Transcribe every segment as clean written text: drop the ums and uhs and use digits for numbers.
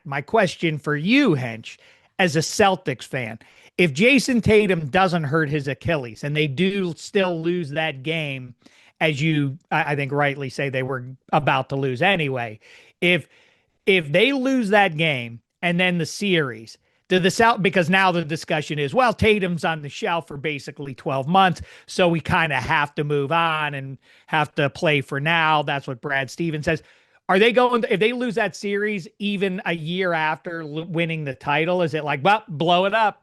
my question for you, Hench, as a Celtics fan, if Jason Tatum doesn't hurt his Achilles and they do still lose that game, as you, I think, rightly say they were about to lose anyway, if they lose that game and then the series, to the South, because now the discussion is, well, Tatum's on the shelf for basically 12 months, so we kind of have to move on and have to play for now. That's what Brad Stevens says. Are they going to, if they lose that series even a year after winning the title, is it like, well, blow it up?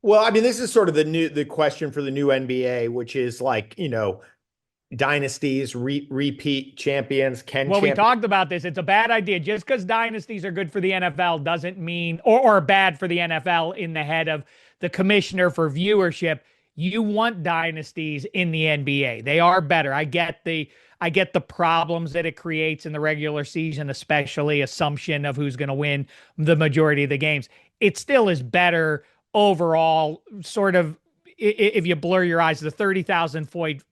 Well, I mean, this is sort of the question for the new NBA, which is like, dynasties, repeat champions, Well, we talked about this. It's a bad idea. Just because dynasties are good for the NFL doesn't mean, or bad for the NFL in the head of the commissioner for viewership. You want dynasties in the NBA. They are better. I get the problems that it creates in the regular season, especially assumption of who's going to win the majority of the games. It still is better overall, sort of, if you blur your eyes, the 30,000 foot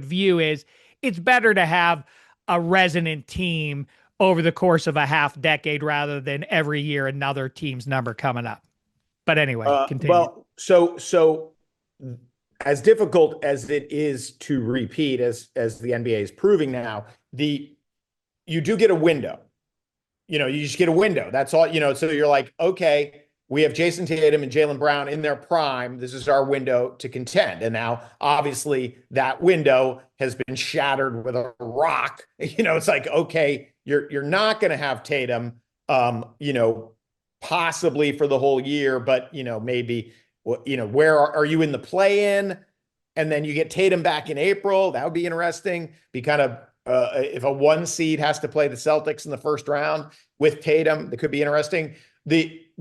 view is, it's better to have a resonant team over the course of a half decade rather than every year another team's number coming up. But anyway, continue. Well, so as difficult as it is to repeat, as the NBA is proving now, you do get a window. You just get a window. That's all. So you're like, okay, we have Jason Tatum and Jaylen Brown in their prime. This is our window to contend. And now, obviously, that window has been shattered with a rock. It's like, okay, you're not going to have Tatum, possibly for the whole year, but, maybe, where are you in the play-in? And then you get Tatum back in April. That would be interesting. Be kind of, if a 1 seed has to play the Celtics in the first round with Tatum, that could be interesting.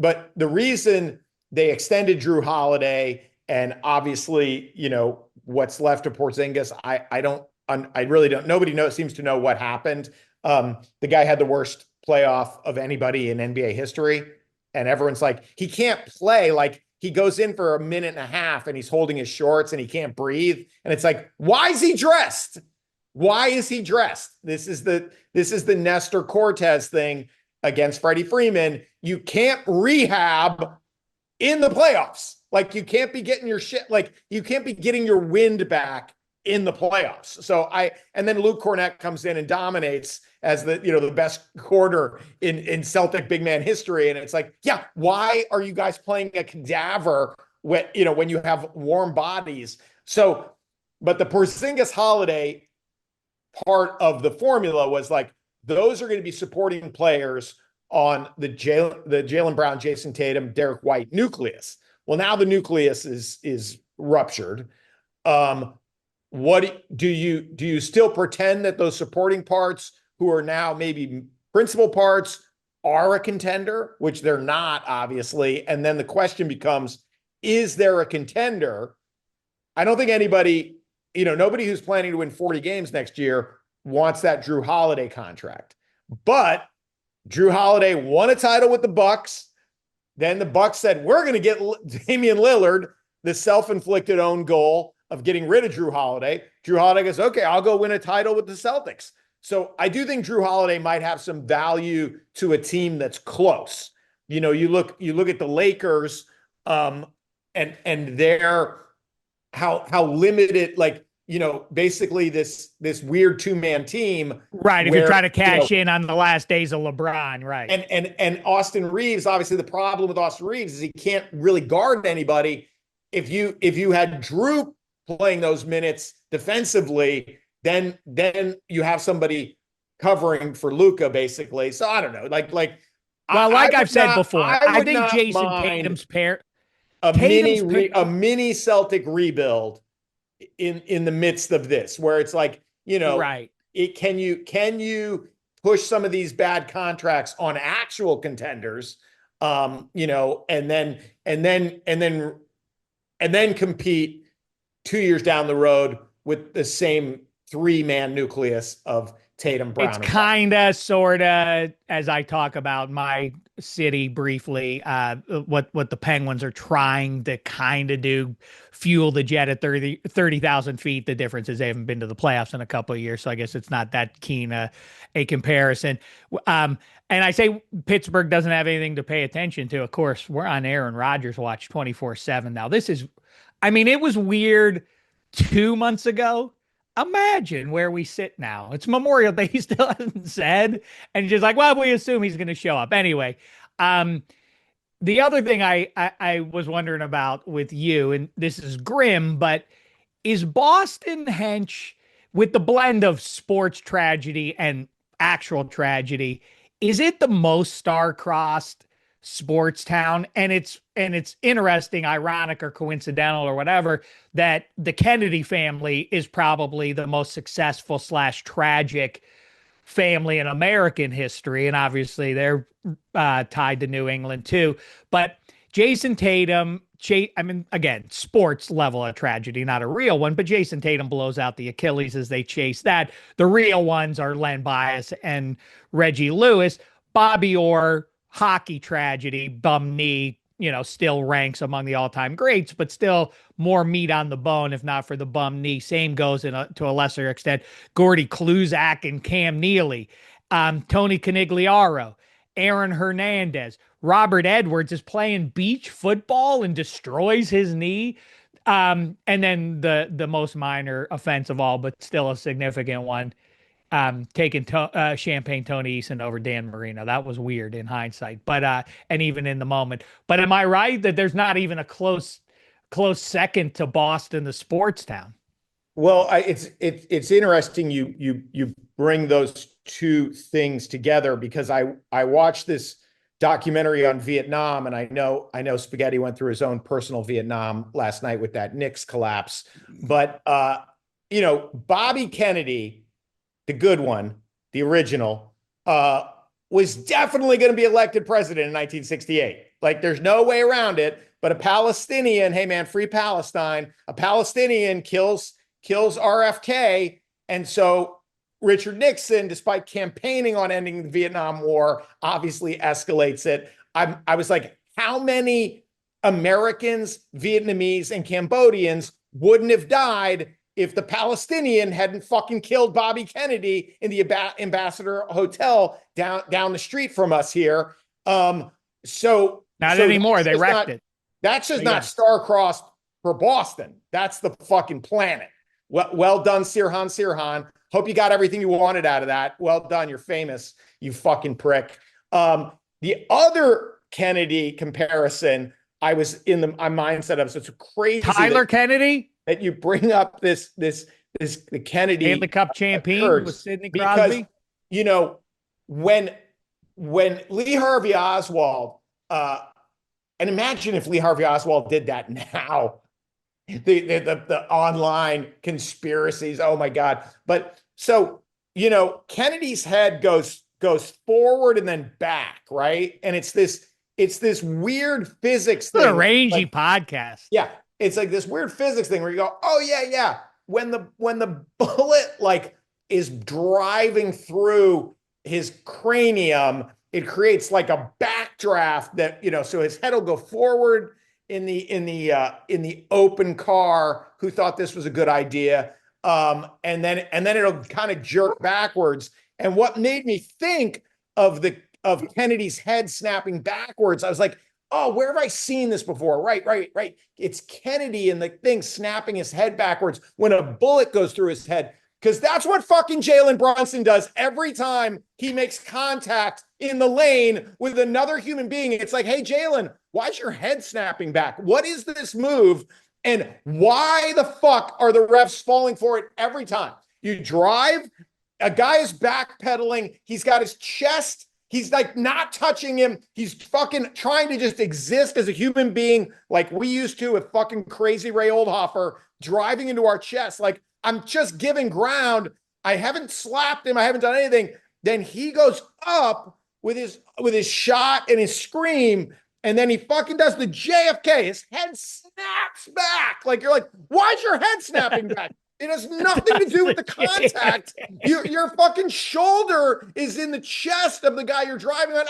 But the reason they extended Drew Holiday, and obviously, what's left of Porzingis, I really don't. Nobody seems to know what happened. The guy had the worst playoff of anybody in NBA history, and everyone's like, he can't play. Like, he goes in for a minute and a half, and he's holding his shorts, and he can't breathe. And it's like, why is he dressed? Why is he dressed? This is the Nestor Cortez thing against Freddie Freeman. You can't rehab in the playoffs. Like, you can't be getting your shit. Like, you can't be getting your wind back in the playoffs. And then Luke Cornett comes in and dominates as the best quarter in Celtic big man history. And it's like, yeah, why are you guys playing a cadaver when you have warm bodies? So, but the Porzingis Holiday part of the formula was like, those are going to be supporting players on the Jaylen Brown, Jason Tatum, Derek White nucleus. Well, now the nucleus is ruptured. What do you still pretend that those supporting parts, who are now maybe principal parts, are a contender, which they're not, obviously? And then the question becomes, is there a contender? I don't think anybody, nobody who's planning to win 40 games next year wants that Drew Holiday contract. But Drew Holiday won a title with the Bucks. Then the Bucks said, we're going to get Damian Lillard, the self-inflicted own goal of getting rid of Drew Holiday. Drew Holiday goes, okay, I'll go win a title with the Celtics. So I do think Drew Holiday might have some value to a team that's close. You look at the Lakers, and they're how limited, like, basically this weird 2-man team. Right. If you're trying to cash in on the last days of LeBron. Right. And Austin Reeves, obviously the problem with Austin Reeves is he can't really guard anybody. If you had Drew playing those minutes defensively, then you have somebody covering for Luka, basically. So I don't know. I've said before, I think Jason Tatum's pair, a mini Celtic rebuild in the midst of this, where it's like, right. Can you push some of these bad contracts on actual contenders, and then compete 2 years down the road with the same 3-man nucleus of Tatum, Brown, It's and kind of, sort of, as I talk about my city briefly, what the Penguins are trying to kind of do, fuel the jet at 30,000 feet. The difference is they haven't been to the playoffs in a couple of years, so I guess it's not that keen a comparison. And I say Pittsburgh doesn't have anything to pay attention to. Of course, we're on Aaron Rodgers watch 24/7 now. I mean, it was weird 2 months ago. Imagine where we sit now. It's Memorial Day. He still hasn't said. And just like, well, we assume he's going to show up. Anyway, the other thing I was wondering about with you, and this is grim, but is Boston Hench, with the blend of sports tragedy and actual tragedy, is it the most star-crossed sports town? And it's interesting, ironic, or coincidental, or whatever, that the Kennedy family is probably the most successful slash tragic family in American history, and obviously they're tied to New England too. But Jason Tatum, I mean, again, sports level of tragedy, not a real one, but Jason Tatum blows out the Achilles as they chase that. The real ones are Len Bias and Reggie Lewis. Bobby Orr, hockey tragedy, bum knee, still ranks among the all-time greats, but still more meat on the bone, if not for the bum knee. Same goes to a lesser extent. Gordy Kluzak and Cam Neely, Tony Canigliaro, Aaron Hernandez, Robert Edwards is playing beach football and destroys his knee. And then the most minor offense of all, but still a significant one, taking Champagne Tony Eason over Dan Marino. That was weird in hindsight, but and even in the moment. But am I right that there's not even a close second to Boston, the sports town? Well, it's interesting you bring those two things together, because I watched this documentary on Vietnam, and I know Spaghetti went through his own personal Vietnam last night with that Knicks collapse. But Bobby Kennedy, the good one, the original, was definitely going to be elected president in 1968. Like, there's no way around it. But a Palestinian, hey man, free Palestine, a Palestinian kills RFK. And so Richard Nixon, despite campaigning on ending the Vietnam War, obviously escalates it. I was like, how many Americans, Vietnamese, and Cambodians wouldn't have died if the Palestinian hadn't fucking killed Bobby Kennedy in the Ambassador Hotel down the street from us here? So not anymore. They wrecked it. That's just not star-crossed for Boston. That's the fucking planet. Well done, Sirhan. Hope you got everything you wanted out of that. Well done. You're famous, you fucking prick. The other Kennedy comparison, I was in my mindset of, so it's crazy. Tyler Kennedy? That you bring up the Kennedy Stanley Cup champion with Sidney Crosby. Because, when Lee Harvey Oswald, and imagine if Lee Harvey Oswald did that now, the online conspiracies. Oh my God. But so, Kennedy's head goes forward and then back, right? And it's this weird physics thing. It's a rangy podcast. Yeah. It's like this weird physics thing where you go, oh yeah. When the bullet is driving through his cranium, it creates like a backdraft that, so his head will go forward in the open car, who thought this was a good idea. And then it'll kind of jerk backwards. And what made me think of Kennedy's head snapping backwards, I was like, oh, where have I seen this before? Right. It's Kennedy and the thing snapping his head backwards when a bullet goes through his head. Because that's what fucking Jalen Brunson does every time he makes contact in the lane with another human being. It's like, hey, Jalen, why's your head snapping back? What is this move? And why the fuck are the refs falling for it every time? You drive, a guy is backpedaling. He's got his chest. He's like not touching him. He's fucking trying to just exist as a human being like we used to with fucking crazy Ray Oldhofer driving into our chest. Like, I'm just giving ground. I haven't slapped him. I haven't done anything. Then he goes up with his shot and his scream. And then he fucking does the JFK. His head snaps back. Like, you're like, why's your head snapping back? It has nothing to do with the contact. Your fucking shoulder is in the chest of the guy you're driving on.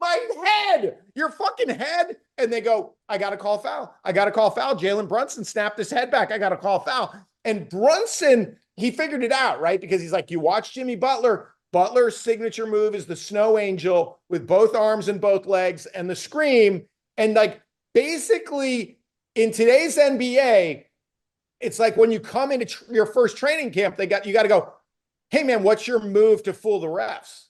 My head, your fucking head. And they go, I got to call foul. I got to call foul. Jalen Brunson snapped his head back. I got to call foul. And Brunson, he figured it out, right? Because he's like, you watch Jimmy Butler. Butler's signature move is the snow angel with both arms and both legs and the scream. And like, basically in today's NBA, it's like when you come into your first training camp, you got to go, hey man, what's your move to fool the refs?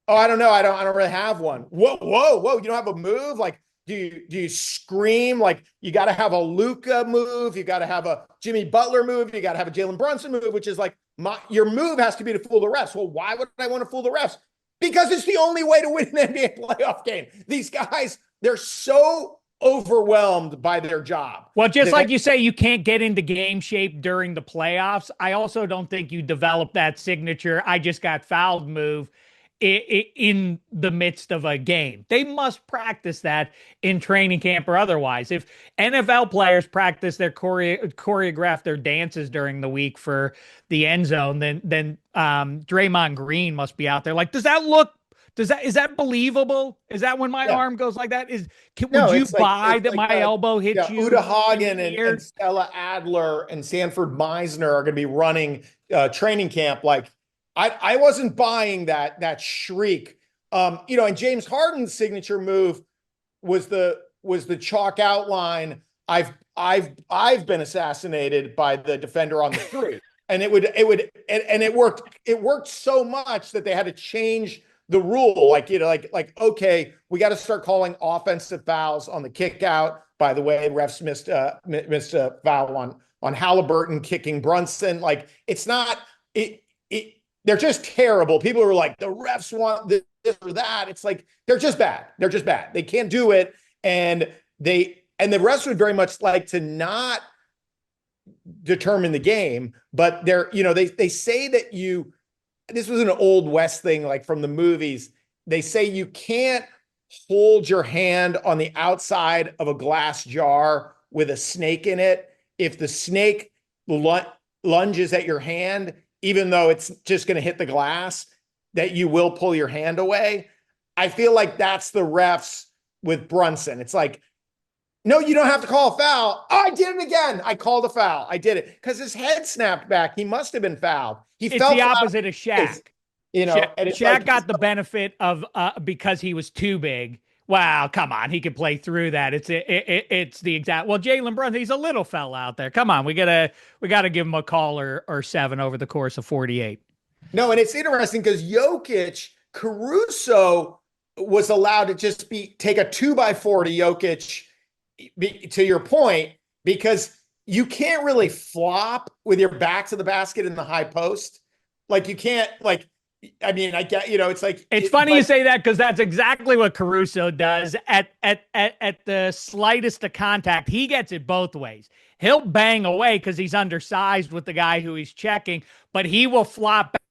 Oh, I don't know. I don't really have one. Whoa. You don't have a move? Like, do you scream? Like, you got to have a Luka move. You got to have a Jimmy Butler move. You got to have a Jalen Brunson move, which is like your move has to be to fool the refs. Well, why would I want to fool the refs? Because it's the only way to win an NBA playoff game. These guys, they're so overwhelmed by their job. Well, just like you say, you can't get into game shape during the playoffs. I also don't think you develop that signature I just got fouled move in the midst of a game. They must practice that in training camp or otherwise. If NFL players practice their choreograph their dances during the week for the end zone, then Draymond Green must be out there like, is that believable? Is that when my arm goes like that? Would you buy that my elbow hits you? Uta Hagen and Stella Adler and Sanford Meisner are going to be running training camp. Like, I wasn't buying that shriek. And James Harden's signature move was the chalk outline. I've been assassinated by the defender on the three, and it worked so much that they had to change the rule. Like, okay, we got to start calling offensive fouls on the kick out. By the way, refs missed a foul on Halliburton kicking Brunson. Like, it's not they're just terrible. People are like, the refs want this or that. It's like, they're just bad. They can't do it. And the refs would very much like to not determine the game, but they say that this was an old West thing, like from the movies. They say you can't hold your hand on the outside of a glass jar with a snake in it. If the snake lunges at your hand, even though it's just going to hit the glass, that you will pull your hand away. I feel like that's the refs with Brunson. It's like, no, you don't have to call a foul. Oh, I did it again. I called a foul. I did it because his head snapped back. He must have been fouled. It's the opposite of Shaq. Shaq got the benefit of because he was too big. Wow, come on, he could play through that. It's the exact. Well, Jalen Brunson, he's a little fella out there. Come on, we gotta give him a call or 7 over the course of 48. No, and it's interesting because Caruso was allowed to just take a 2x4 to Jokic. To your point, because you can't really flop with your back to the basket in the high post. Like, you can't, like, I mean, I get, it's like, it's funny you say that because that's exactly what Caruso does at the slightest of contact. He gets it both ways. He'll bang away because he's undersized with the guy who he's checking, but he will flop back.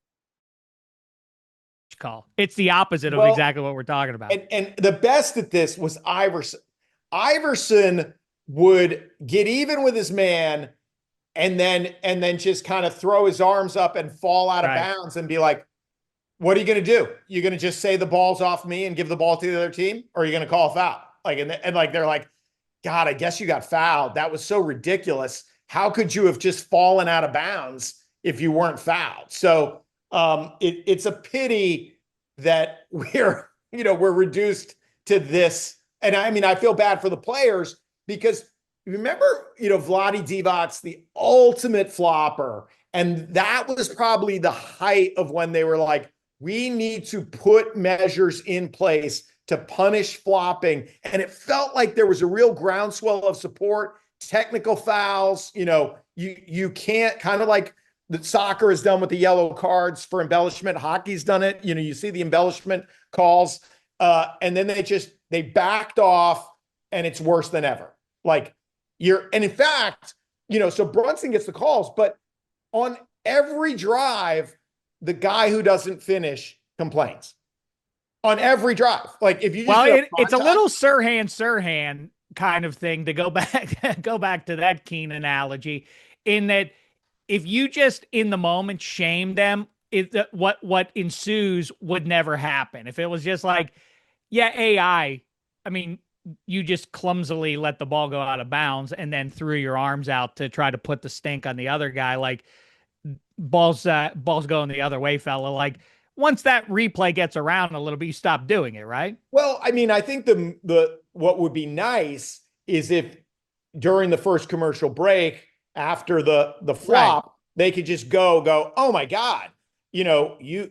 Call. It's the opposite of exactly what we're talking about. And the best at this was Iverson. Iverson would get even with his man and then just kind of throw his arms up and fall out of bounds and be like, what are you going to do? You're going to just say the ball's off me and give the ball to the other team? Or are you going to call a foul? Like, and like, they're like, God, I guess you got fouled. That was so ridiculous. How could you have just fallen out of bounds if you weren't fouled? So it's a pity that we're reduced to this. And I mean, I feel bad for the players because remember, Vlade Divac's the ultimate flopper. And that was probably the height of when they were like, we need to put measures in place to punish flopping. And it felt like there was a real groundswell of support, technical fouls. You can't, kind of like that soccer has done with the yellow cards for embellishment. Hockey's done it. You see the embellishment calls. And then they backed off and it's worse than ever. Like and in fact, so Brunson gets the calls, but on every drive, the guy who doesn't finish complains on every drive. Like if you just it's a little Sirhan kind of thing to go back to that Keen analogy in that if you just in the moment shame them, what ensues would never happen. If it was just like, yeah, I mean, you just clumsily let the ball go out of bounds and then threw your arms out to try to put the stink on the other guy. Like balls going the other way, fella. Like once that replay gets around a little bit, you stop doing it, right? Well, I mean, I think the what would be nice is if during the first commercial break after the Right. flop, they could just go, oh my God, you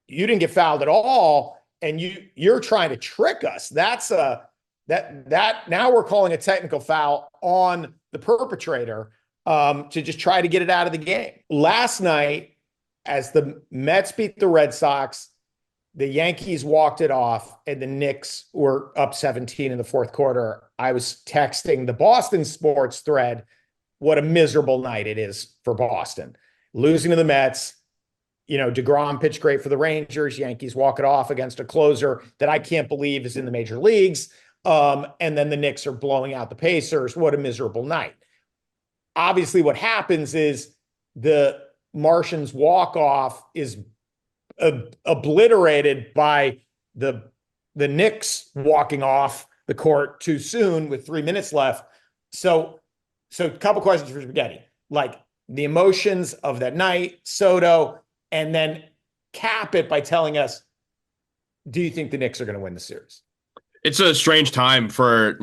didn't get fouled at all, and you're trying to trick us. That's that now we're calling a technical foul on the perpetrator to just try to get it out of the game. Last night, as the Mets beat the Red Sox, the Yankees walked it off, and the Knicks were up 17 in the fourth quarter. I was texting the Boston sports thread, what a miserable night it is for Boston. Losing to the Mets, DeGrom pitched great for the Rangers. Yankees walk it off against a closer that I can't believe is in the major leagues. And then the Knicks are blowing out the Pacers. What a miserable night. Obviously, what happens is the Martians walk-off is obliterated by the Knicks walking off the court too soon with 3 minutes left. So a couple questions for Spaghetti. Like the emotions of that night, Soto, and then cap it by telling us, do you think the Knicks are going to win the series? It's a strange time for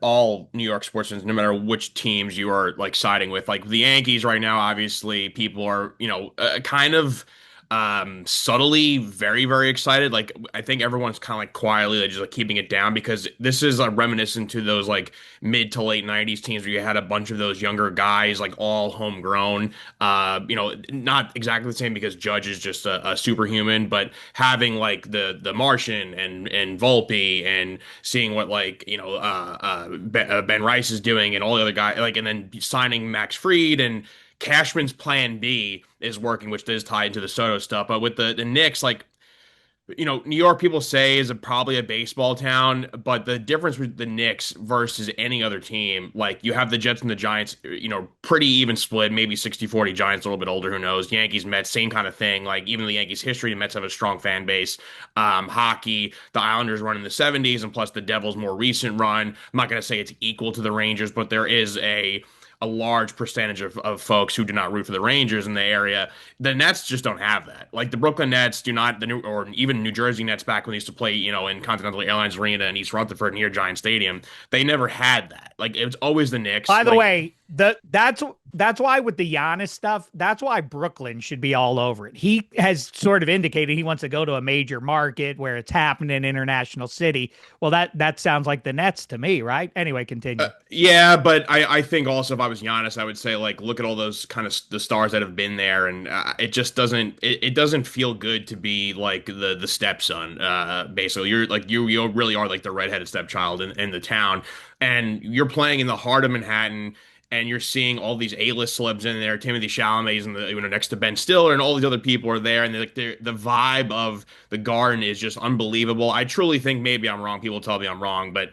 all New York sports fans, no matter which teams you are like siding with. Like the Yankees right now, obviously, people are, kind of subtly very, very excited. Like I think everyone's kind of like quietly like, just like keeping it down because this is reminiscent to those like mid to late 90s teams where you had a bunch of those younger guys like all homegrown. Not exactly the same because Judge is just a superhuman, but having like the Martian and Volpe and seeing what like Ben Rice is doing and all the other guys like and then signing Max Fried and Cashman's plan B is working, which is tied into the Soto stuff. But with the Knicks, like, New York people say is probably a baseball town, but the difference with the Knicks versus any other team, like you have the Jets and the Giants, pretty even split, maybe 60-40 Giants, a little bit older, who knows? Yankees, Mets, same kind of thing. Like even the Yankees history, the Mets have a strong fan base. Hockey, the Islanders run in the 70s, and plus the Devils' more recent run. I'm not going to say it's equal to the Rangers, but there is a large percentage of folks who do not root for the Rangers in the area. The Nets just don't have that. Like the Brooklyn Nets do not, or even New Jersey Nets back when they used to play, in Continental Airlines Arena and East Rutherford near Giant Stadium, they never had that. Like it was always the Knicks. By the way, that's why with the Giannis stuff, that's why Brooklyn should be all over it. He has sort of indicated he wants to go to a major market where it's happening, international city. Well, that sounds like the Nets to me, right? Anyway, continue. Yeah, but I think also if I was Giannis, I would say like look at all those kind of the stars that have been there, and it just doesn't doesn't feel good to be like the stepson. Basically, you're like you really are like the redheaded stepchild in the town, and you're playing in the heart of Manhattan. And you're seeing all these A-list celebs in there, Timothy Chalamet's and next to Ben Stiller, and all these other people are there, and the vibe of the Garden is just unbelievable. I truly think maybe I'm wrong. People tell me I'm wrong, but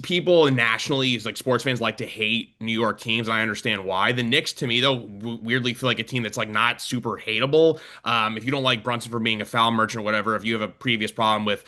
people nationally, like sports fans, like to hate New York teams, and I understand why. The Knicks, to me, though, weirdly feel like a team that's like not super hateable. If you don't like Brunson for being a foul merchant or whatever, if you have a previous problem with,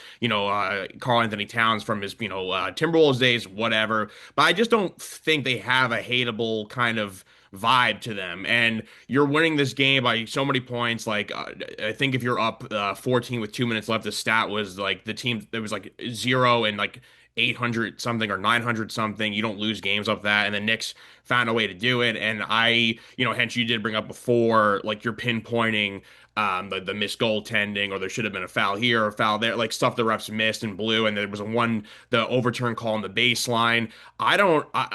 Karl Anthony Towns from his, Timberwolves days, whatever. But I just don't think they have a hateable kind of vibe to them, and you're winning this game by so many points. Like I think if you're up 14 with 2 minutes left, the stat was like the team there was like 0 and like 800 something or 900 something. You don't lose games off that, and the Knicks found a way to do it. And Hench, you did bring up before, like you're pinpointing the missed goaltending, or there should have been a foul here or a foul there, like stuff the refs missed and blew, and there was the overturn call on the baseline.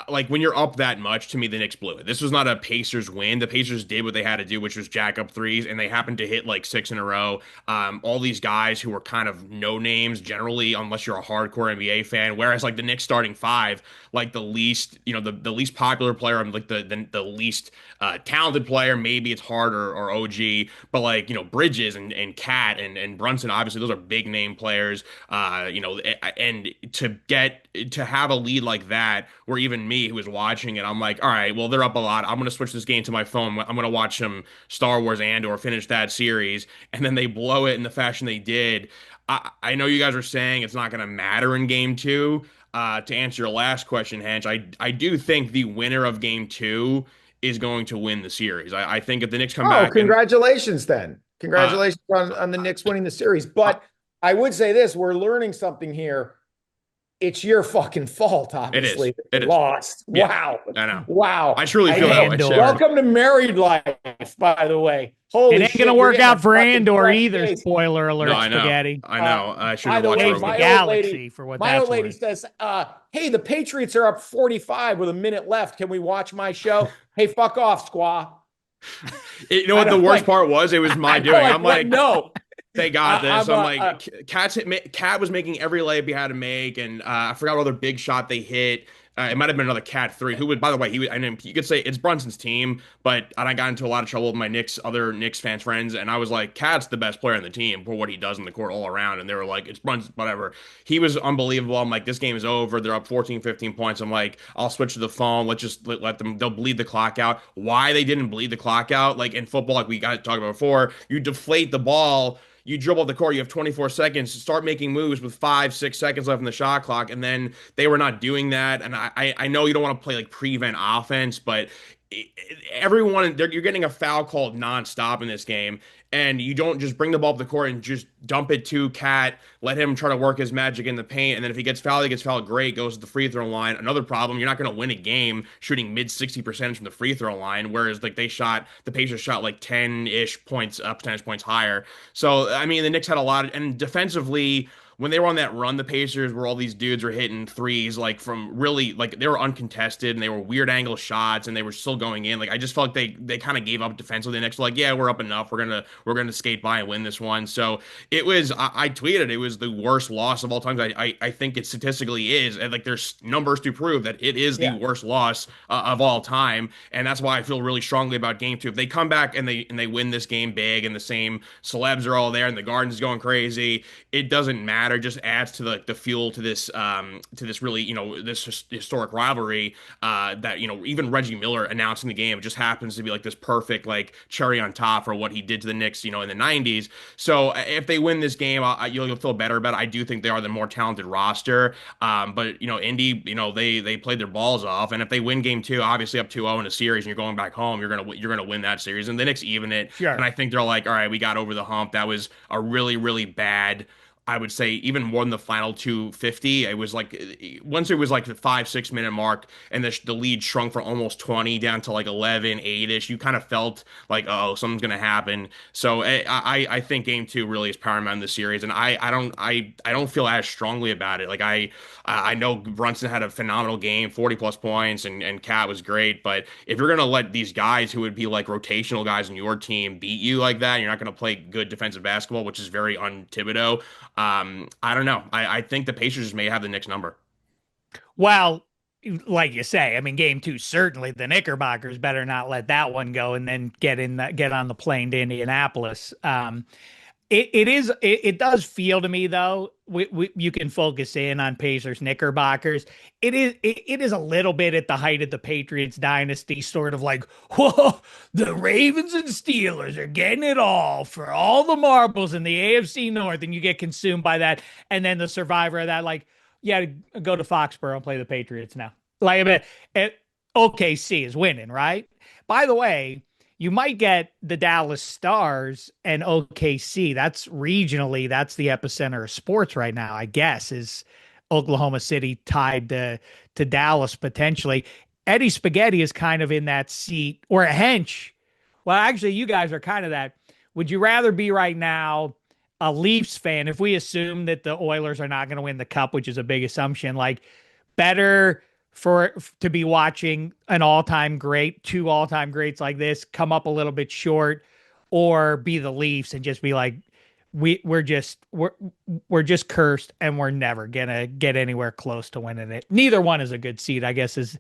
Like when you're up that much, to me, the Knicks blew it. This was not a Pacers win. The Pacers did what they had to do, which was jack up threes, and they happened to hit like 6 in a row. All these guys who were kind of no names generally, unless you're a hardcore NBA fan, whereas like the Knicks starting five, like the least, the least popular player, like the least talented player, maybe it's Hart or OG, but like like, Bridges and Cat and Brunson, obviously those are big name players. And to have a lead like that, where even me who was watching it, I'm like, all right, well, they're up a lot. I'm going to switch this game to my phone. I'm going to watch some Star Wars or finish that series. And then they blow it in the fashion they did. I know you guys are saying it's not going to matter in game two. To answer your last question, Hench, I do think the winner of game two is going to win the series. I think if the Knicks come back congratulations then. uh, Congratulations on the Knicks winning the series. But I would say this, we're learning something here. It's your fucking fault, obviously. It is. Lost. Yeah, Wow. I know. Wow. I truly feel that way. Andor. Welcome to married life, by the way. Holy It ain't shit, gonna you're work getting out a for fucking Andor fresh either. case. Spoiler alert, No, I know. Spaghetti. I know. I should By have the watched way, it. the my galaxy old lady, for what my that's old lady worth. says, hey, the Patriots are up 45 with a minute left. Can we watch my show? Hey, fuck off, squaw. You know what the worst part was? It was my doing. I'm like, no. they got this. I'm like, I'm Cat was making every layup he had to make, and I forgot what other big shot they hit. It might have been another Cat three. Who would, by the way, you could say it's Brunson's team, but I got into a lot of trouble with my other Knicks fans friends, and I was like, Cat's the best player on the team for what he does in the court all around, and they were like, it's Brunson, whatever. He was unbelievable. I'm like, this game is over. They're up 14, 15 points. I'm like, I'll switch to the phone. Let's just let them. They'll bleed the clock out. Why they didn't bleed the clock out? Like in football, like we got to talk about before, you deflate the ball. You dribble up the court, you have 24 seconds to start making moves with 5, 6 seconds left in the shot clock. And then they were not doing that. And I know you don't want to play like prevent offense, but everyone, you're getting a foul called nonstop in this game. And you don't just bring the ball up the court and just dump it to Cat, let him try to work his magic in the paint. And then if he gets fouled, great, goes to the free throw line. Another problem, you're not going to win a game shooting mid 60% from the free throw line, whereas like the Pacers shot like 10-ish points, percentage points higher. So, I mean, the Knicks had a lot and defensively, when they were on that run, the Pacers, where all these dudes were hitting threes, like from really, like they were uncontested and they were weird angle shots and they were still going in. Like I just felt like they kind of gave up defensively. The Knicks were like, yeah, we're up enough. We're gonna skate by and win this one. So it was. I tweeted it was the worst loss of all time. I think it statistically is, and like there's numbers to prove that it is the worst loss of all time, and that's why I feel really strongly about Game Two. If they come back and they win this game big, and the same celebs are all there, and the Garden's going crazy, it doesn't matter. It just adds to the fuel to this really this historic rivalry that even Reggie Miller announcing the game, it just happens to be like this perfect like cherry on top for what he did to the Knicks in the 90s. So if they win this game, you'll feel better about it. I do think they are the more talented roster, but Indy, they played their balls off, and if they win game two, obviously up 2-0 in a series, and you're going back home, you're gonna win that series, and the Knicks even it. Sure. And I think they're like, all right, we got over the hump. That was a really, really bad, I would say, even more than the final 250. It was like once it was like the 5-6 minute mark and the lead shrunk from almost 20 down to like 11, 8-ish. You kind of felt like, oh, something's gonna happen. So I think game two really is paramount in the series, and I don't feel as strongly about it. Like I know Brunson had a phenomenal game, 40 plus points, and Cat was great. But if you're gonna let these guys who would be like rotational guys in your team beat you like that, you're not gonna play good defensive basketball, which is very un-Thibodeau. I don't know. I think the Pacers may have the Knicks number. Well, like you say, I mean, game two, certainly the Knickerbockers better not let that one go and then get on the plane to Indianapolis. It does feel to me though, you can focus in on Pacers Knickerbockers. It is a little bit at the height of the Patriots dynasty, sort of like, whoa, the Ravens and Steelers are getting it all for all the marbles in the AFC North, and you get consumed by that. And then the survivor of that, like, yeah, go to Foxborough and play the Patriots now. Like, I mean, OKC is winning, right? By the way, you might get the Dallas Stars and OKC. That's regionally, that's the epicenter of sports right now, I guess, is Oklahoma City tied to Dallas potentially. Eddie Spaghetti is kind of in that seat, or a Hench. Well, actually, you guys are kind of that. Would you rather be right now a Leafs fan, if we assume that the Oilers are not going to win the cup, which is a big assumption, like better to be watching an all-time great, two all-time greats like this come up a little bit short, or be the Leafs and just be like, we're just cursed and we're never gonna get anywhere close to winning it. Neither one is a good seed, I guess, is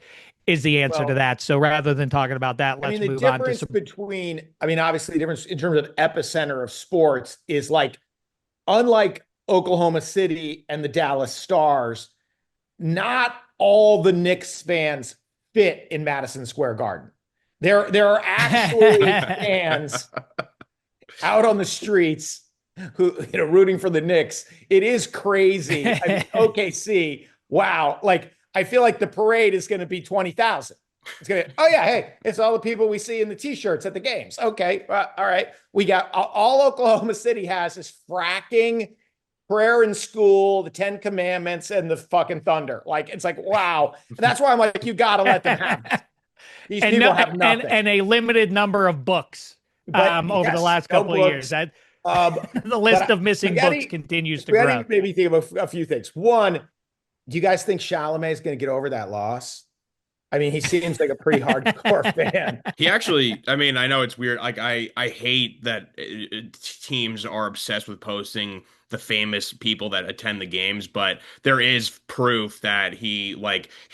is the answer to Well, that. So rather than talking about that, let's the move on to difference some. between, obviously the difference in terms of epicenter of sports is like, unlike Oklahoma City and the Dallas Stars, not all the Knicks fans fit in Madison Square Garden. There are actually fans out on the streets who, rooting for the Knicks. It is crazy. OKC, wow. Like, I feel like the parade is going to be 20,000. It's going to, oh yeah, hey, it's all the people we see in the t-shirts at the games. Okay, all right. We got, all Oklahoma City has is fracking, prayer in school, the 10 Commandments, and the fucking Thunder. Like, it's like, wow. And that's why I'm like, you got to let them have it. These people have nothing. And a limited number of books over the last couple of years. That the list of missing books continues to grow. Maybe think of a few things. One, do you guys think Chalamet is going to get over that loss? He seems like a pretty hardcore fan. He actually, I know it's weird. Like, I hate that teams are obsessed with posting the famous people that attend the games, but there is proof that he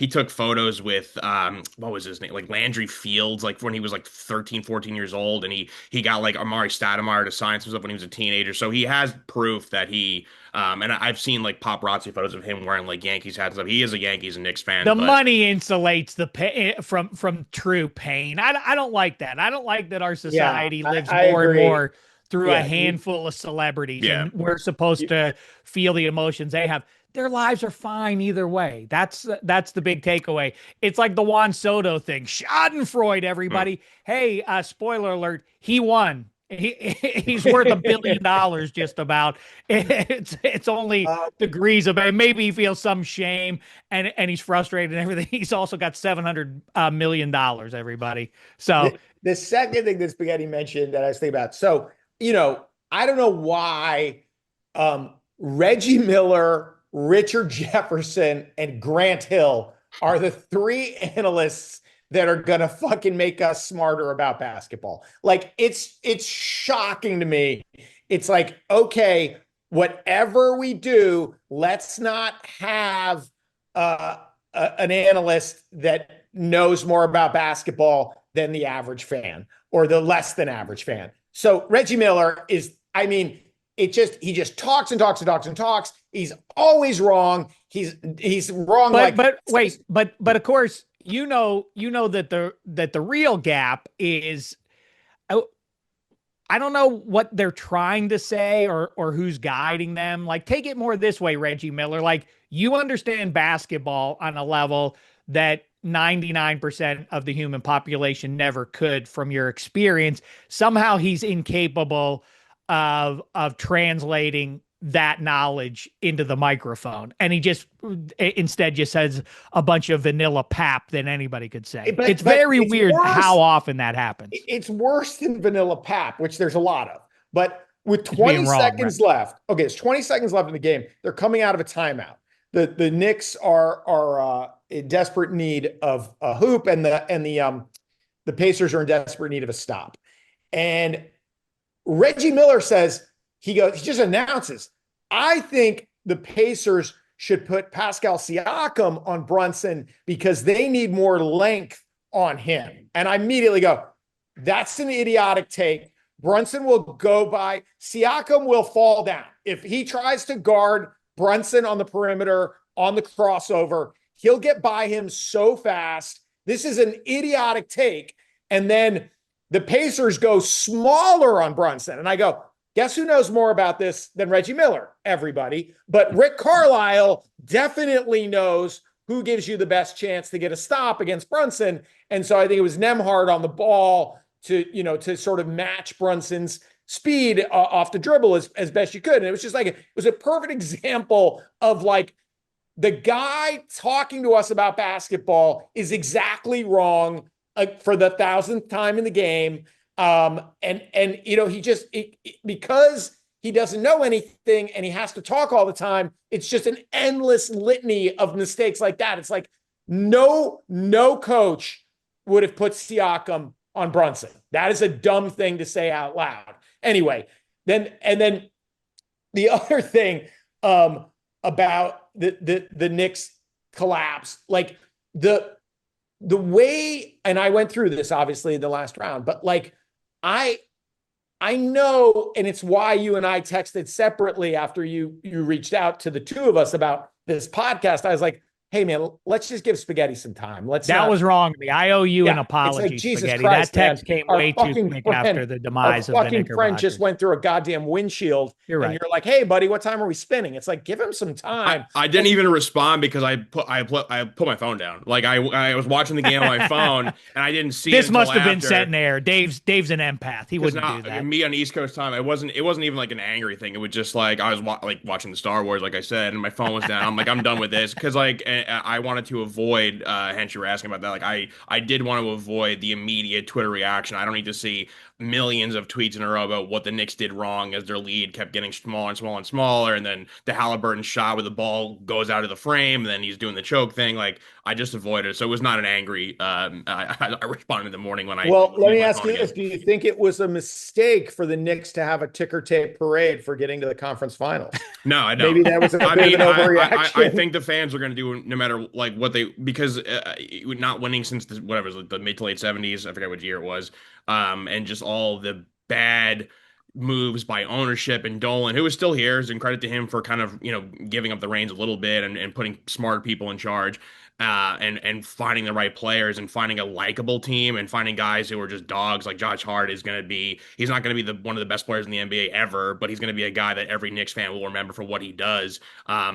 took photos with, what was his name? Like Landry Fields, like when he was like 13, 14 years old. And he got like Amari Stoudemire to sign some stuff when he was a teenager. So he has proof that he, and I've seen like paparazzi photos of him wearing like Yankees hats and stuff. He is a Yankees and Knicks fan. The money insulates the pain from true pain. I don't like that. I don't like that our society lives more and more through a handful of celebrities, and we're supposed to feel the emotions they have. Their lives are fine either way. That's the big takeaway. It's like the Juan Soto thing. Schadenfreude, everybody. Hey, spoiler alert, he won. He's worth $1 billion just about. It's only degrees of it. Maybe he feels some shame and he's frustrated and everything. He's also got $700 million, everybody. So the second thing that Spaghetti mentioned that I was thinking about. So, I don't know why Reggie Miller, Richard Jefferson, and Grant Hill are the three analysts that are going to fucking make us smarter about basketball. Like, it's shocking to me. It's like, okay, whatever we do, let's not have an analyst that knows more about basketball than the average fan or the less than average fan. So Reggie Miller is, he just talks and talks and talks and talks. He's always wrong. He's wrong. But of course, you know that the real gap is, I don't know what they're trying to say or who's guiding them. Like, take it more this way, Reggie Miller. Like, you understand basketball on a level that 99% of the human population never could from your experience. Somehow he's incapable of translating that knowledge into the microphone. And he instead just says a bunch of vanilla pap than anybody could say. It's very weird how often that happens. It's worse than vanilla pap, which there's a lot of. But with 20 seconds left, okay, it's 20 seconds left in the game. They're coming out of a timeout. The Knicks are in desperate need of a hoop, and the Pacers are in desperate need of a stop. And Reggie Miller says, he just announces, I think the Pacers should put Pascal Siakam on Brunson because they need more length on him. And I immediately go, that's an idiotic take. Brunson will go by. Siakam will fall down. If he tries to guard Brunson on the perimeter, on the crossover, he'll get by him so fast. This is an idiotic take. And then the Pacers go smaller on Brunson. And I go, guess who knows more about this than Reggie Miller? Everybody. But Rick Carlisle definitely knows who gives you the best chance to get a stop against Brunson. And so I think it was Nembhard on the ball to sort of match Brunson's speed off the dribble as best you could. And it was just like, it was a perfect example of like, the guy talking to us about basketball is exactly wrong for the 1,000th time in the game. Because he doesn't know anything and he has to talk all the time, it's just an endless litany of mistakes like that. It's like no coach would have put Siakam on Brunson. That is a dumb thing to say out loud. Anyway, then the other thing about the Knicks collapse, like the the way, and I went through this obviously in the last round, but like I I know, and it's why you and I texted separately after you reached out to the two of us about this podcast. I was like, hey man, let's just give Spaghetti some time. That was wrong of me. I owe you an It's apology, like, Jesus Spaghetti. Christ, That text man. came way too quick after the demise of the Fucking friend just Knickerbockers. went through a goddamn windshield. You're right. And you're like, hey, buddy, what time are we spinning? It's like, give him some time. I didn't even respond because I put my phone down. Like I was watching the game on my phone and I didn't see This it must have until been after. set in air. Dave's an empath. He wouldn't do that. Me on East Coast time, it wasn't even like an angry thing. It was just like I was watching the Star Wars, like I said, and my phone was down. I'm like, I'm done with this because like I wanted to avoid. Hench, you were asking about that. Like I did want to avoid the immediate Twitter reaction. I don't need to see millions of tweets in a row about what the Knicks did wrong as their lead kept getting smaller and smaller and smaller, and then the Halliburton shot where the ball goes out of the frame, and then he's doing the choke thing. Like I just avoided it, so it was not an angry. I responded in the morning when I. Well, let me ask you this: do you think it was a mistake for the Knicks to have a ticker tape parade for getting to the conference finals? No, I don't. Maybe that was a bit of an overreaction. I think the fans are going to do no matter like what they because not winning since the mid to late 70s. I forget what year it was. And just all the bad moves by ownership and Dolan, who is still here, and credit to him for kind of, giving up the reins a little bit and putting smart people in charge. And finding the right players and finding a likable team and finding guys who are just dogs. Like Josh Hart he's not going to be one of the best players in the NBA ever, but he's going to be a guy that every Knicks fan will remember for what he does.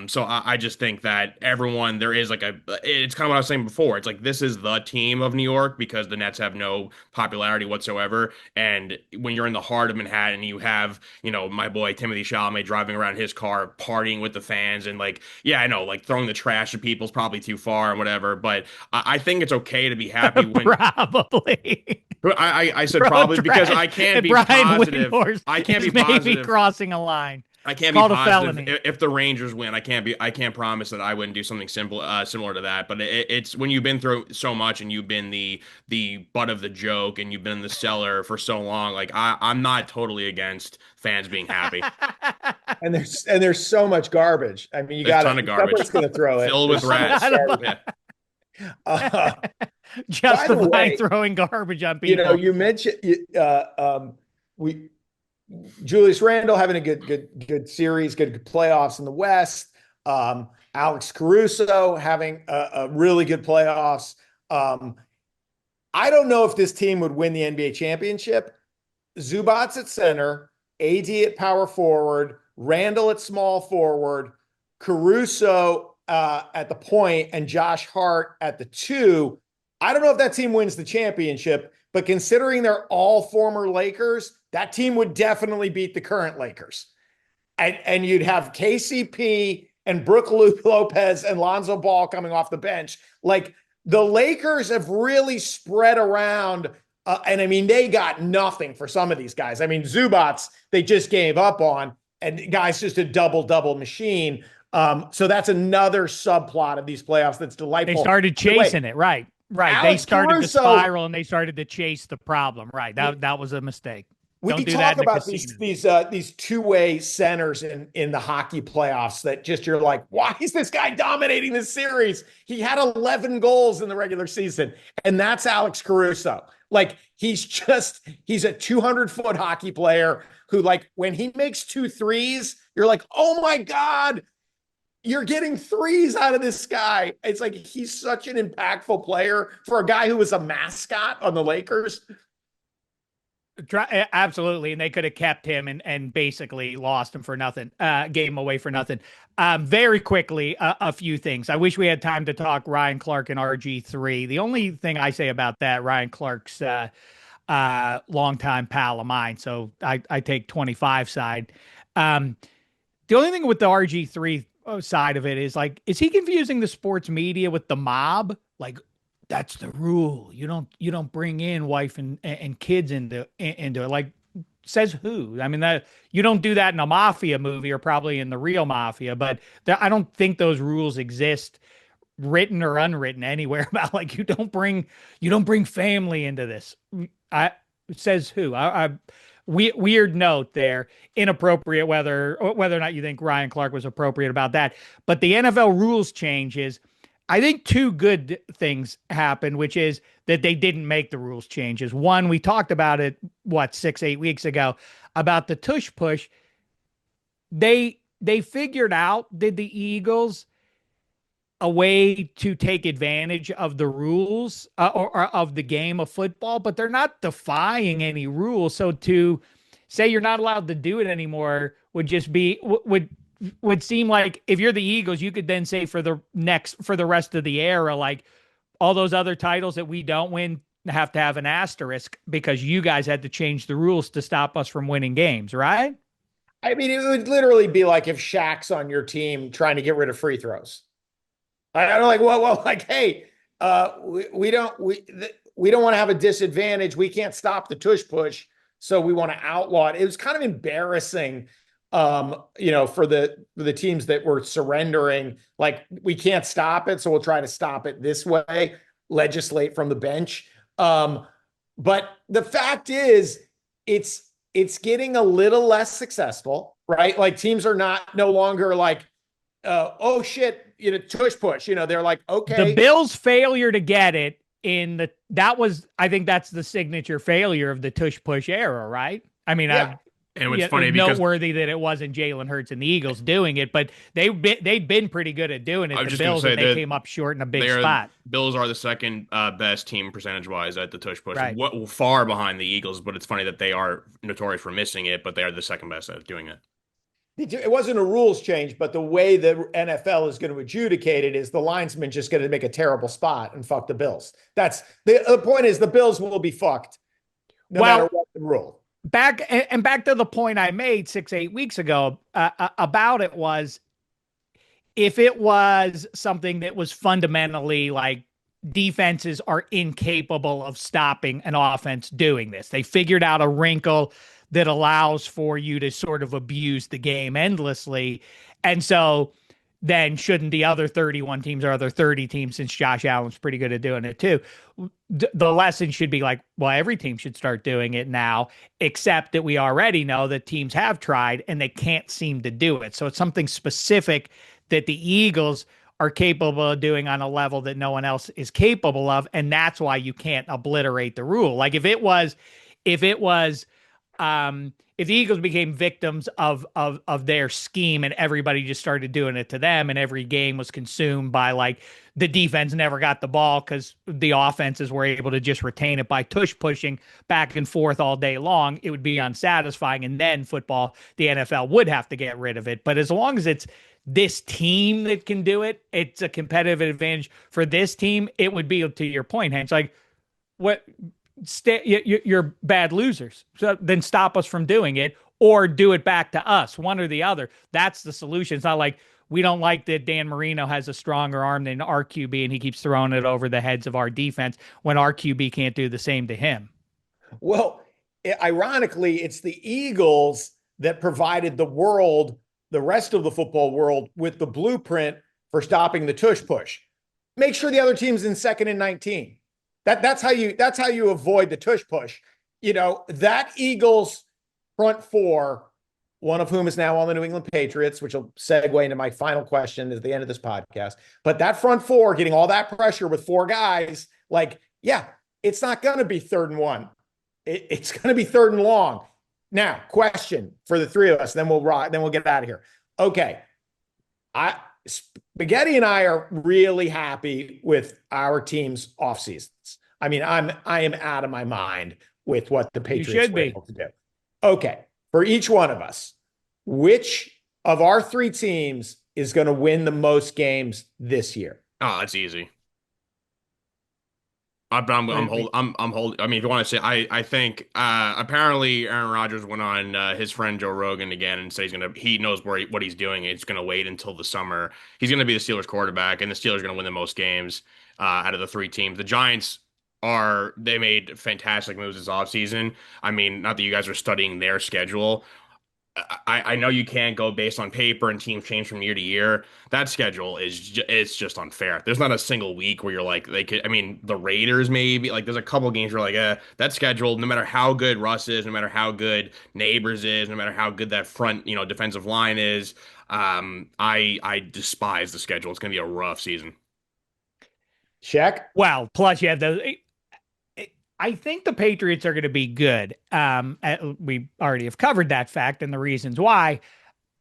So I just think that there is it's kind of what I was saying before. It's like, this is the team of New York because the Nets have no popularity whatsoever. And when you're in the heart of Manhattan, you have, my boy Timothy Chalamet driving around his car, partying with the fans. And like, yeah, I know, like throwing the trash at people's probably too far and whatever, but I think it's okay to be happy when probably. I said probably because I can't be Brian positive. Windhorst I can't be maybe positive. Crossing a line. I can't be positive if the Rangers win. I can't promise that I wouldn't do something similar to that. But it's when you've been through so much and you've been the butt of the joke and you've been in the cellar for so long. Like I'm not totally against fans being happy. And there's so much garbage. I mean, there's a ton of garbage. Someone's going to throw it filled with rats. Justify throwing garbage on people. You mentioned Julius Randle having a good series, good playoffs in the West. Alex Caruso having a really good playoffs. I don't know if this team would win the NBA championship. Zubats at center, AD at power forward, Randle at small forward, Caruso at the point, and Josh Hart at the 2. I don't know if that team wins the championship, but considering they're all former Lakers, that team would definitely beat the current Lakers. And you'd have KCP and Brook Lopez and Lonzo Ball coming off the bench. Like, the Lakers have really spread around. And I mean, they got nothing for some of these guys. I mean, Zubats, they just gave up on, and guys just a double machine. So that's another subplot of these playoffs that's delightful. They started chasing it, right? Right. They started to spiral and they started to chase the problem. Right. That was a mistake. We talk about these two-way centers in the hockey playoffs that just, you're like, why is this guy dominating this series? He had 11 goals in the regular season, and that's Alex Caruso. Like, he's a 200-foot hockey player who, like, when he makes 2 threes, you're like, oh my God, you're getting threes out of this guy. It's like, he's such an impactful player for a guy who was a mascot on the Lakers. Absolutely. And they could have kept him and basically lost him for nothing, gave him away for nothing. Very quickly, a few things. I wish we had time to talk Ryan Clark and RG3. The only thing I say about that, Ryan Clark's longtime pal of mine. So I take 25 side. The only thing with the RG3 side of it is, like, is he confusing the sports media with the mob? Like, that's the rule. You don't bring in wife and kids into it. Like, says who? I mean, that you don't do that in a mafia movie or probably in the real mafia, but I don't think those rules exist, written or unwritten, anywhere about, like, you don't bring family into this. It says who? Weird note there. Inappropriate, whether or not you think Ryan Clark was appropriate about that. But the NFL rules changes. I think two good things happened, which is that they didn't make the rules changes. One, we talked about it, what, 6, 8 weeks ago, about the tush push. They figured out, did the Eagles, a way to take advantage of the rules or of the game of football, but they're not defying any rules. So to say you're not allowed to do it anymore would just be would seem like, if you're the Eagles, you could then say for the rest of the era, like, all those other titles that we don't win have to have an asterisk because you guys had to change the rules to stop us from winning games, right? I mean, it would literally be like if Shaq's on your team trying to get rid of free throws. I'm like, well, like, hey, we don't want to have a disadvantage. We can't stop the tush push, so we want to outlaw it. It was kind of embarrassing, for the teams that were surrendering. Like, we can't stop it, so we'll try to stop it this way, legislate from the bench. But the fact is, it's getting a little less successment, right? Like, teams are no longer like, oh shit, tush push. They're like, okay. The Bills' failure to get it I think that's the signature failure of the tush push era, right? I mean, yeah. And it's funny because noteworthy that it wasn't Jalen Hurts and the Eagles doing it, but they'd been pretty good at doing it. I was The just Bills, gonna say they came up short in a big spot. Bills are the second best team percentage-wise at the tush push, Right. Far behind the Eagles. But it's funny that they are notorious for missing it, but they are the second best at doing it. It wasn't a rules change, but the way the NFL is going to adjudicate it is the linesman just going to make a terrible spot and fuck the Bills. That's the point. Is the Bills will be fucked no matter what the rule. Back to the point I made 6, 8 weeks ago about it was, if it was something that was fundamentally like, defenses are incapable of stopping an offense doing this. They figured out a wrinkle that allows for you to sort of abuse the game endlessly. And so then shouldn't the other 31 teams or other 30 teams, since Josh Allen's pretty good at doing it too, the lesson should be like, well, every team should start doing it now, except that we already know that teams have tried and they can't seem to do it. So it's something specific that the Eagles are capable of doing on a level that no one else is capable of. And that's why you can't obliterate the rule. Like, if the Eagles became victims of their scheme and everybody just started doing it to them, and every game was consumed by, like, the defense never got the ball because the offenses were able to just retain it by tush pushing back and forth all day long, it would be unsatisfying. And then the NFL would have to get rid of it. But as long as it's this team that can do it, it's a competitive advantage for this team. It would be, to your point, Hench, like, what? You're bad losers. So then stop us from doing it, or do it back to us, one or the other. That's the solution. It's not like we don't like that Dan Marino has a stronger arm than our QB and he keeps throwing it over the heads of our defense when our QB can't do the same to him. Well, ironically, it's the Eagles that provided the rest of the football world, with the blueprint for stopping the tush push. Make sure the other team's in 2nd and 19. That's how you avoid the tush push. That Eagles front four, one of whom is now on the New England Patriots, which will segue into my final question at the end of this podcast. But that front four getting all that pressure with 4 guys, like, yeah, it's not going to be 3rd and 1. It's going to be 3rd and long. Now, question for the three of us, then we'll get out of here. Okay. Spaghetti and I are really happy with our team's off seasons. I mean, I am out of my mind with what the Patriots were able to do. Okay. For each one of us, which of our 3 teams is going to win the most games this year? Oh, that's easy. I'm holding. I mean, if you want to say, I think apparently Aaron Rodgers went on his friend Joe Rogan again and said he knows what he's doing. He's gonna wait until the summer. He's gonna be the Steelers quarterback, and the Steelers are gonna win the most games out of the 3 teams. The Giants they made fantastic moves this offseason. I mean, not that you guys are studying their schedule. I know you can't go based on paper and teams change from year to year. That schedule it's just unfair. There's not a single week where you're like, they could. I mean, the Raiders maybe, like, there's a couple games where like, that schedule, no matter how good Russ is, no matter how good Neighbors is, no matter how good that front defensive line is, I despise the schedule. It's gonna be a rough season. Shek? Well, plus you have those. I think the Patriots are going to be good. We already have covered that fact and the reasons why.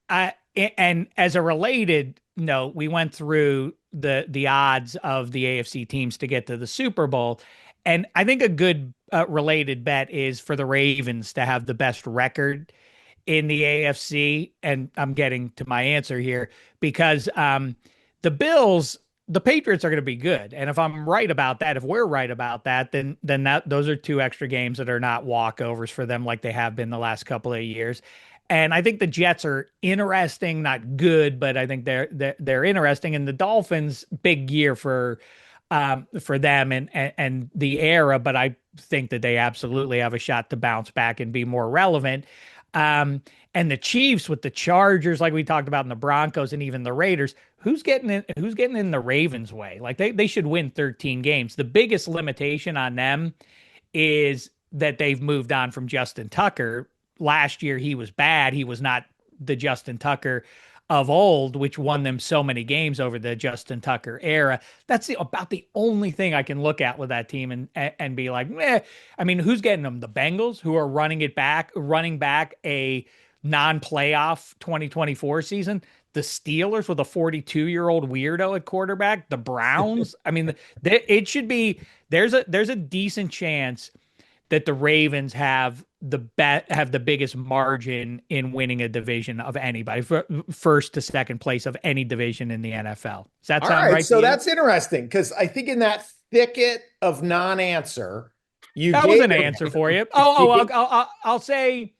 And as a related note, we went through the odds of the AFC teams to get to the Super Bowl, and I think a good related bet is for the Ravens to have the best record in the AFC. And I'm getting to my answer here because the Bills, the Patriots are going to be good. And if I'm right about that, if we're right about that, then those are two extra games that are not walkovers for them like they have been the last couple of years. And I think the Jets are interesting, not good, but I think they're interesting. And the Dolphins, big year for them and the era, but I think that they absolutely have a shot to bounce back and be more relevant. And the Chiefs with the Chargers, like we talked about, in the Broncos and even the Raiders, who's getting in the Ravens' way? Like they should win 13 games. The biggest limitation on them is that they've moved on from Justin Tucker. Last year he was bad. He was not the Justin Tucker of old, which won them so many games over the Justin Tucker era. That's about the only thing I can look at with that team and be like, meh. I mean, who's getting them? The Bengals, who are running back a non-playoff 2024 season. The Steelers with a 42-year-old weirdo at quarterback. The Browns. I mean, it should be. There's a decent chance that the Ravens have the biggest margin in winning a division of anybody, first to second place of any division in the NFL. Does that sound right? So that's interesting because I think in that thicket of non-answer, that was an answer for you. I'll say.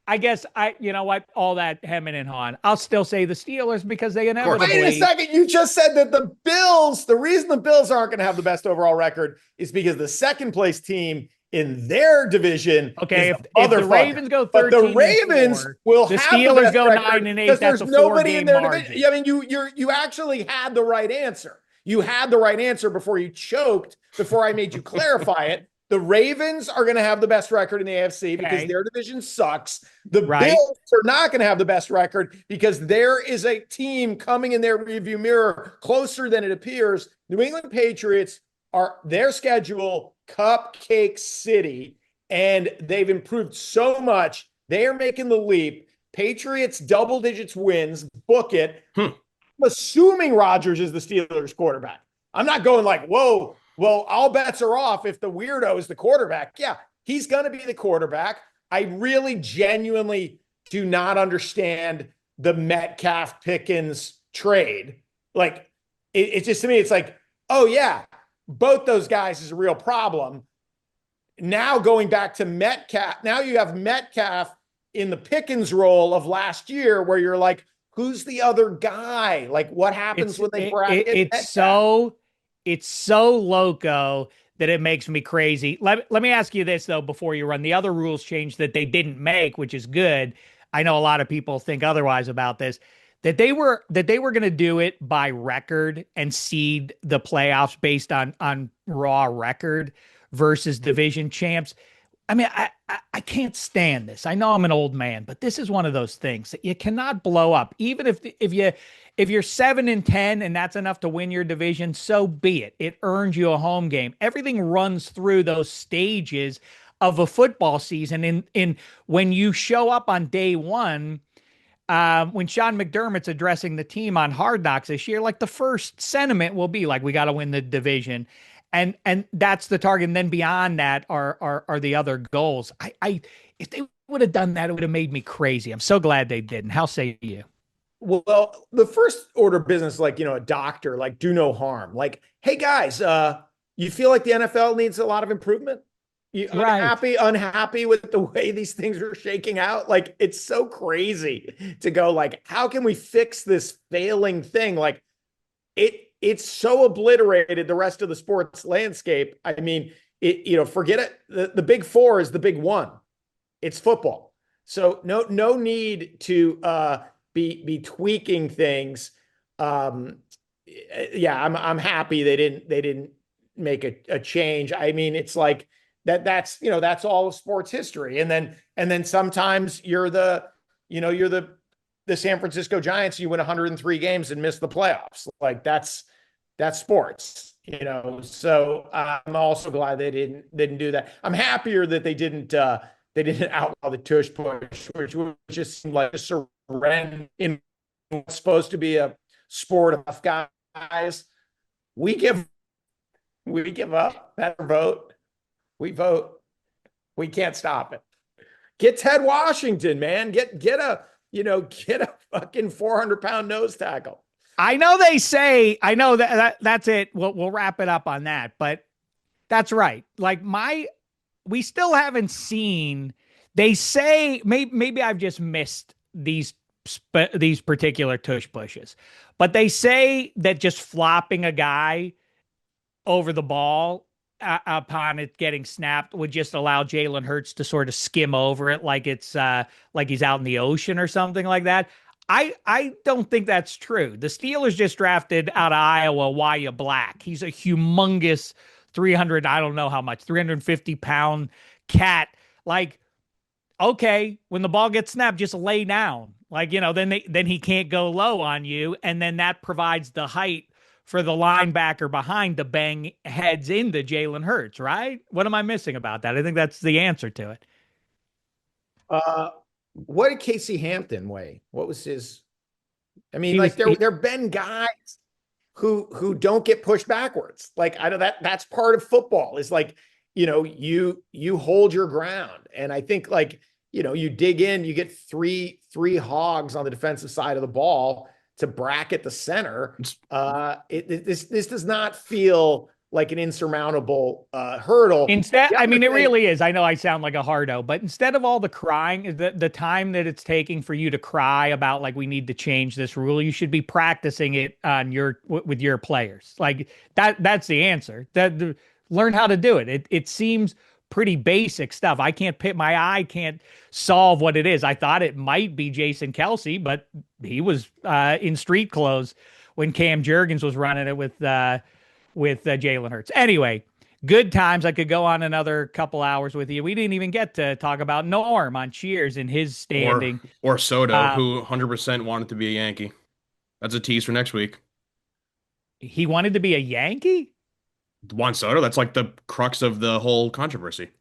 I guess you know what, all that hemming and hawing, I'll still say the Steelers because they inevitably. Wait a second. You just said that the Bills, the reason the Bills aren't going to have the best overall record is because the second place team in their division. Okay. If the Ravens go 13, but the Ravens will the have Steelers the go record 9-8. Because that's there's a nobody in their margin. division. I mean, you actually had the right answer. You had the right answer before you choked, before I made you clarify it. The Ravens are going to have the best record in the AFC because their division sucks. The Bills are not going to have the best record because there is a team coming in their rearview mirror closer than it appears. New England Patriots are their schedule, Cupcake City, and they've improved so much. They are making the leap. Patriots double digits wins, book it. I'm assuming Rodgers is the Steelers quarterback. I'm not going like, whoa. Well, all bets are off if the weirdo is the quarterback. Yeah, he's going to be the quarterback. I really genuinely do not understand the Metcalf Pickens trade. Like, it's just to me, it's like, oh, yeah, both those guys is a real problem. Now going back to Metcalf, now you have Metcalf in the Pickens role of last year where you're like, who's the other guy? Like, what happens when they bracket Metcalf? It's so loco that it makes me crazy. Let me ask you this, though, before you run. The other rules change that they didn't make, which is good. I know a lot of people think otherwise about this, that they were going to do it by record and seed the playoffs based on raw record versus division champs. I mean, I can't stand this. I know I'm an old man, but this is one of those things that you cannot blow up. Even if you're 7-10 and that's enough to win your division, so be it. It earns you a home game. Everything runs through those stages of a football season. In when you show up on day one, when Sean McDermott's addressing the team on Hard Knocks this year, like the first sentiment will be like, we got to win the division. And that's the target. And then beyond that are the other goals. If they would have done that, it would have made me crazy. I'm so glad they didn't. How say you? Well, the first order of business, like, a doctor, like, do no harm. Like, hey guys, you feel like the NFL needs a lot of improvement? You unhappy with the way these things are shaking out? Like, it's so crazy to go like, how can we fix this failing thing? Like, it's so obliterated the rest of the sports landscape. I mean, forget it. The big four is the big one. It's football. So no need to be tweaking things. I'm happy they didn't make a change. I mean, it's like that's all of sports history. And then sometimes you're the San Francisco Giants, you win 103 games and miss the playoffs. Like that's that's sports, So I'm also glad they didn't do that. I'm happier that they didn't outlaw the tush push, which just seemed like a surrender in what's supposed to be a sport of guys. We give we give up. That's our vote. We vote. We can't stop it. Get Ted Washington, man. Get a fucking 400-pound nose tackle. I know they say, I know that's it. We'll wrap it up on that, but that's right. Like we still haven't seen, they say, maybe I've just missed these particular tush pushes, but they say that just flopping a guy over the ball upon it getting snapped would just allow Jalen Hurts to sort of skim over it like it's like he's out in the ocean or something like that. I don't think that's true. The Steelers just drafted out of Iowa Wyatt Black. He's a humongous 300, I don't know how much, 350-pound cat. Like, okay, when the ball gets snapped, just lay down. Like, then he can't go low on you, and then that provides the height for the linebacker behind to bang heads into Jalen Hurts, right? What am I missing about that? I think that's the answer to it. What did Casey Hampton weigh? What was his? I mean, there've been guys who don't get pushed backwards. Like, I know that's part of football. Is like, you hold your ground, and I think you dig in, you get three hogs on the defensive side of the ball to bracket the center. This does not feel like an insurmountable hurdle. Instead, I mean, it really is. I know I sound like a hardo, but instead of all the crying, the time that it's taking for you to cry about like we need to change this rule, you should be practicing it on with your players. Like that's the answer. Learn how to do it. It seems pretty basic stuff. My eye can't solve what it is. I thought it might be Jason Kelce, but he was in street clothes when Cam Jurgens was running it with Jalen Hurts. Anyway, good times. I could go on another couple hours with you. We didn't even get to talk about Norm on Cheers and his standing. Or Soto, who 100% wanted to be a Yankee. That's a tease for next week. He wanted to be a Yankee? Juan Soto, that's like the crux of the whole controversy.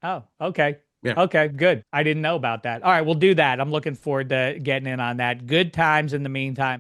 Oh, okay. Yeah. Okay, good. I didn't know about that. All right, we'll do that. I'm looking forward to getting in on that. Good times in the meantime.